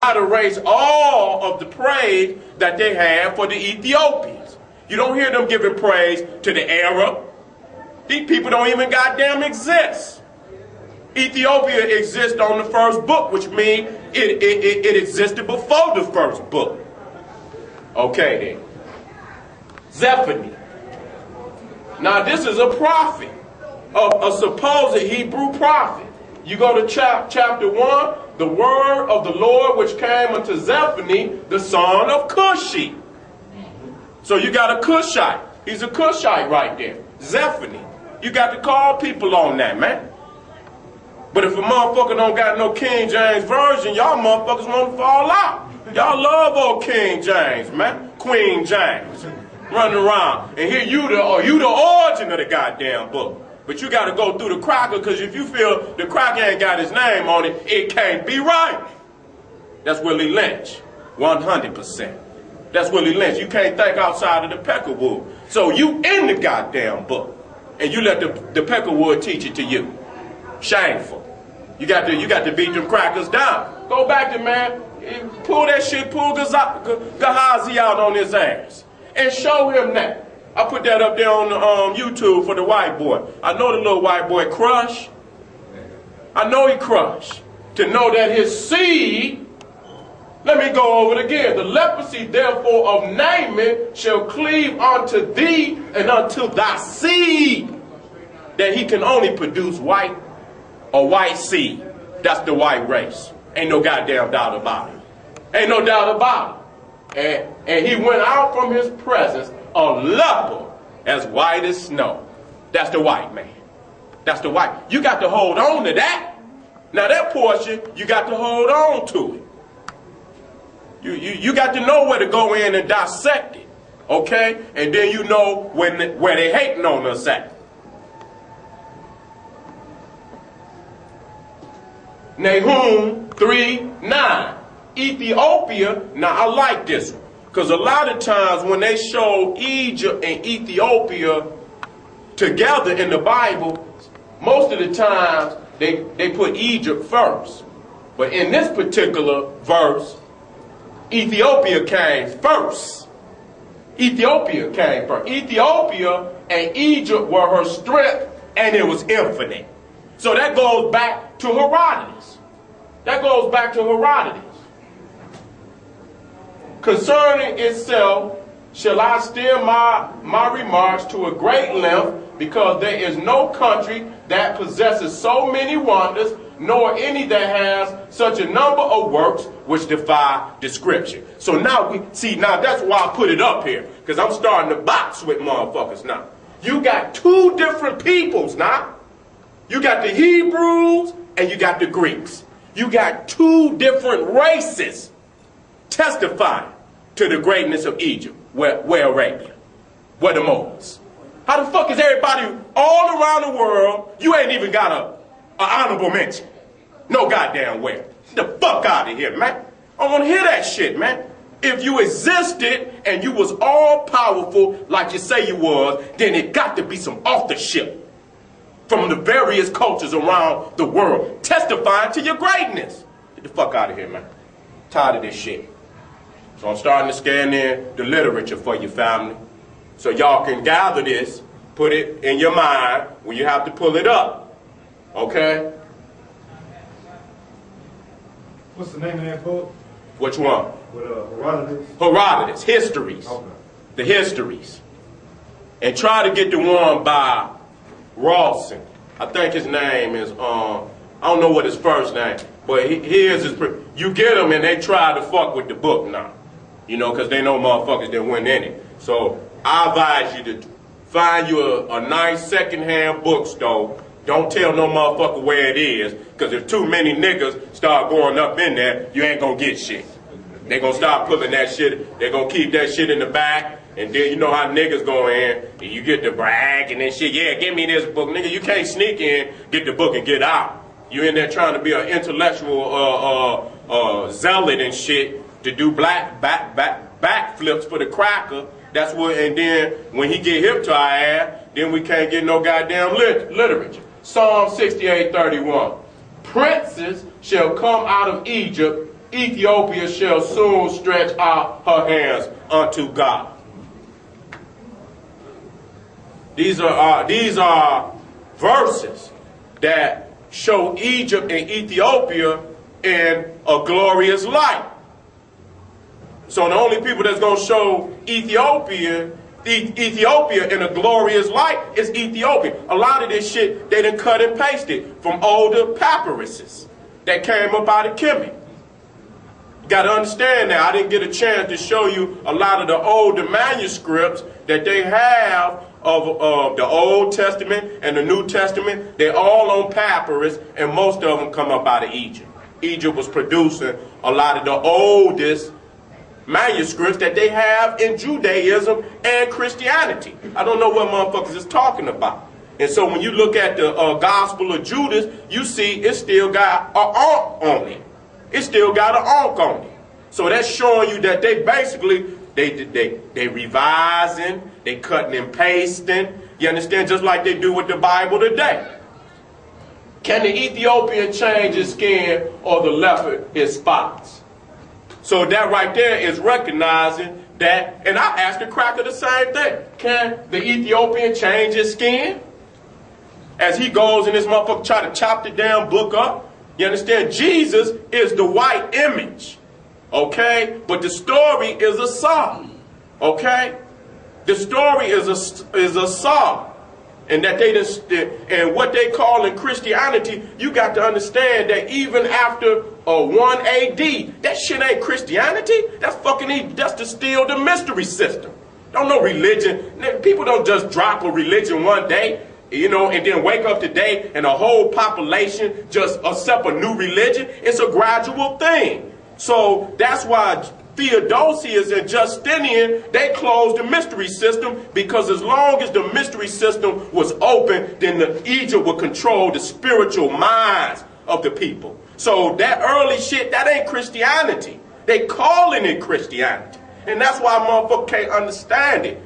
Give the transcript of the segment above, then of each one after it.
to erase all of the praise that they have for the Ethiopians. You don't hear them giving praise to the Arab. These people don't even goddamn exist. Ethiopia exists on the first book, which means it existed before the first book. Okay then. Zephaniah. Now this is a prophet, a supposed Hebrew prophet. You go to chapter 1, the word of the Lord which came unto Zephaniah, the son of Cushite. So you got a Cushite. He's a Cushite right there. Zephaniah. You got to call people on that, man. But if a motherfucker don't got no King James Version, y'all motherfuckers want to fall out. Y'all love old King James, man. Queen James. Running around. And here you the origin of the goddamn book. But you got to go through the cracker, because if you feel the cracker ain't got his name on it, it can't be right. That's Willie Lynch. 100%. That's Willie Lynch. You can't think outside of the peckerwood. So you in the goddamn book. And you let the peckerwood teach it to you. Shameful. You got to beat them crackers down. Go back to, man, pull that shit, pull Gehazi out on his ass. And show him that. I put that up there on YouTube for the white boy. I know the little white boy crushed. I know he crushed. To know that his seed, let me go over it again. The leprosy, therefore, of Naaman shall cleave unto thee and unto thy seed, that he can only produce white or white seed. That's the white race. Ain't no goddamn doubt about it. Ain't no doubt about it. And he went out from his presence a leper as white as snow. That's the white man. That's the white. You got to hold on to that. Now that portion, you got to hold on to it. You got to know where to go in and dissect it. Okay? And then you know where they hating on us at. Nahum 3:9. Ethiopia. Now I like this one. Because a lot of times when they show Egypt and Ethiopia together in the Bible, most of the times they put Egypt first. But in this particular verse, Ethiopia came first. Ethiopia came first. Ethiopia and Egypt were her strength, and it was infinite. So that goes back to Herodotus. That goes back to Herodotus. Concerning itself, shall I steer my remarks to a great length, because there is no country that possesses so many wonders, nor any that has such a number of works which defy description. So now now that's why I put it up here, because I'm starting to box with motherfuckers now. You got two different peoples now. You got the Hebrews and you got the Greeks. You got two different races testifying to the greatness of Egypt, where Arabia, where the Moors. How the fuck is everybody all around the world, you ain't even got a honorable mention? No goddamn where. Get the fuck out of here, man. I don't want to hear that shit, man. If you existed and you was all powerful like you say you was, then it got to be some authorship from the various cultures around the world testifying to your greatness. Get the fuck out of here, man. Tired of this shit. So I'm starting to scan in the literature for your family, so y'all can gather this, put it in your mind when you have to pull it up. Okay? What's the name of that book? Which one? With Herodotus? Herodotus, Histories. Okay. The Histories. And try to get the one by Rawson. I think his name is, I don't know what his first name, but here's his, you get them and they try to fuck with the book now. You know, because they know motherfuckers that went in it. So I advise you to find you a nice secondhand bookstore. Don't tell no motherfucker where it is, because if too many niggas start going up in there, you ain't gonna get shit. They gonna start pulling that shit. They gonna keep that shit in the back. And then you know how niggas go in, and you get to brag and then shit. Yeah, give me this book. Nigga, you can't sneak in, get the book and get out. You in there trying to be an intellectual zealot and shit to do backflips for the cracker. That's what, and then when he get hip to our ass, then we can't get no goddamn literature. Psalm 68:31. Princes shall come out of Egypt, Ethiopia shall soon stretch out her hands unto God. These are verses that show Egypt and Ethiopia in a glorious light. So the only people that's going to show Ethiopia in a glorious light is Ethiopia. A lot of this shit, they done cut and pasted from older papyruses that came up out of Kemet. You got to understand that. I didn't get a chance to show you a lot of the older manuscripts that they have of the Old Testament and the New Testament. They're all on papyrus, and most of them come up out of Egypt. Egypt was producing a lot of the oldest manuscripts that they have in Judaism and Christianity. I don't know what motherfuckers is talking about. And so when you look at the Gospel of Judas, you see it still got an ankh on it. It still got an ankh on it. So that's showing you that they basically, they revising, they cutting and pasting. You understand? Just like they do with the Bible today. Can the Ethiopian change his skin or the leopard his spots? So that right there is recognizing that, and I asked the cracker the same thing. Can the Ethiopian change his skin? As he goes in this motherfucker try to chop the damn book up. You understand? Jesus is the white image. Okay? But the story is a song. Okay? The story is a song. And that they just, and what they call in Christianity, you got to understand that even after 1 AD, that shit ain't Christianity. That's that's to steal the mystery system. Don't know religion. People don't just drop a religion one day, you know, and then wake up today and a whole population just accept a new religion. It's a gradual thing. So that's why Theodosius and Justinian, they closed the mystery system, because as long as the mystery system was open, then Egypt would control the spiritual minds of the people. So that early shit, that ain't Christianity. They calling it Christianity. And that's why motherfuckers can't understand it.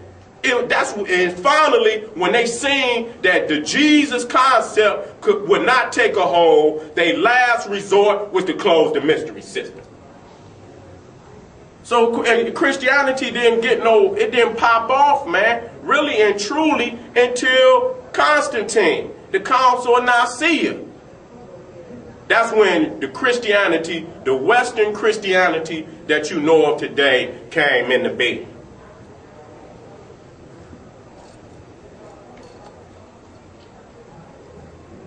And finally, when they seen that the Jesus concept would not take a hold, their last resort was to close the mystery system. So Christianity didn't it didn't pop off, man, really and truly until Constantine, the Council of Nicaea. That's when the Christianity, the Western Christianity that you know of today, came into being.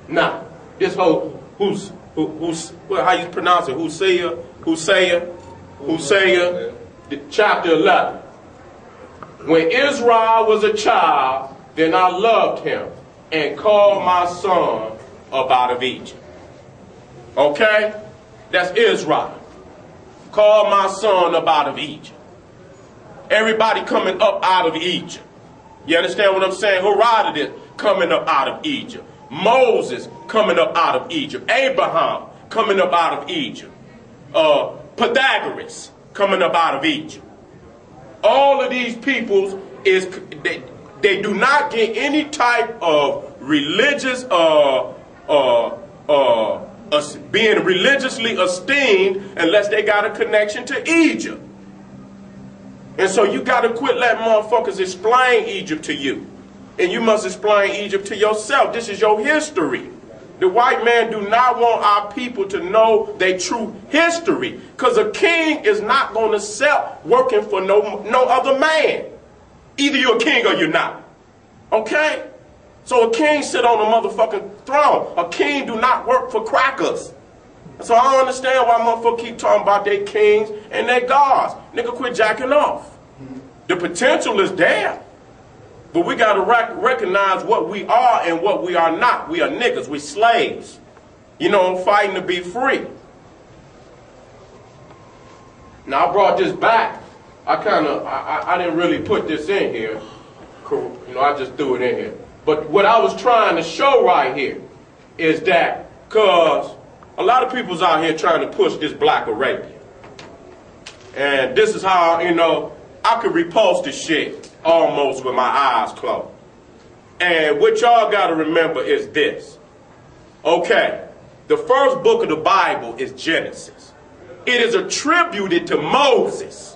Now, this whole how you pronounce it? Hosea, chapter 11. When Israel was a child, then I loved him and called my son up out of Egypt. Okay? That's Israel. Called my son up out of Egypt. Everybody coming up out of Egypt. You understand what I'm saying? Herodotus coming up out of Egypt. Moses coming up out of Egypt. Abraham coming up out of Egypt. Pythagoras coming up out of Egypt. All of these peoples they do not get any type of religious being religiously esteemed unless they got a connection to Egypt. And so you got to quit letting motherfuckers explain Egypt to you. And you must explain Egypt to yourself. This is your history. The white man do not want our people to know their true history. Because a king is not going to sell working for no other man. Either you're a king or you're not. Okay? So a king sit on a motherfucking throne. A king do not work for crackers. So I don't understand why motherfuckers keep talking about their kings and their gods. Nigga, quit jacking off. The potential is there. But we got to recognize what we are and what we are not. We are niggas. We slaves. You know, fighting to be free. Now, I brought this back. I didn't really put this in here. You know, I just threw it in here. But what I was trying to show right here is that, because a lot of people's out here trying to push this Black Arabian. And this is how, you know, I could repulse this shit almost with my eyes closed. And what y'all got to remember is this. Okay, the first book of the Bible is Genesis. it is attributed to Moses.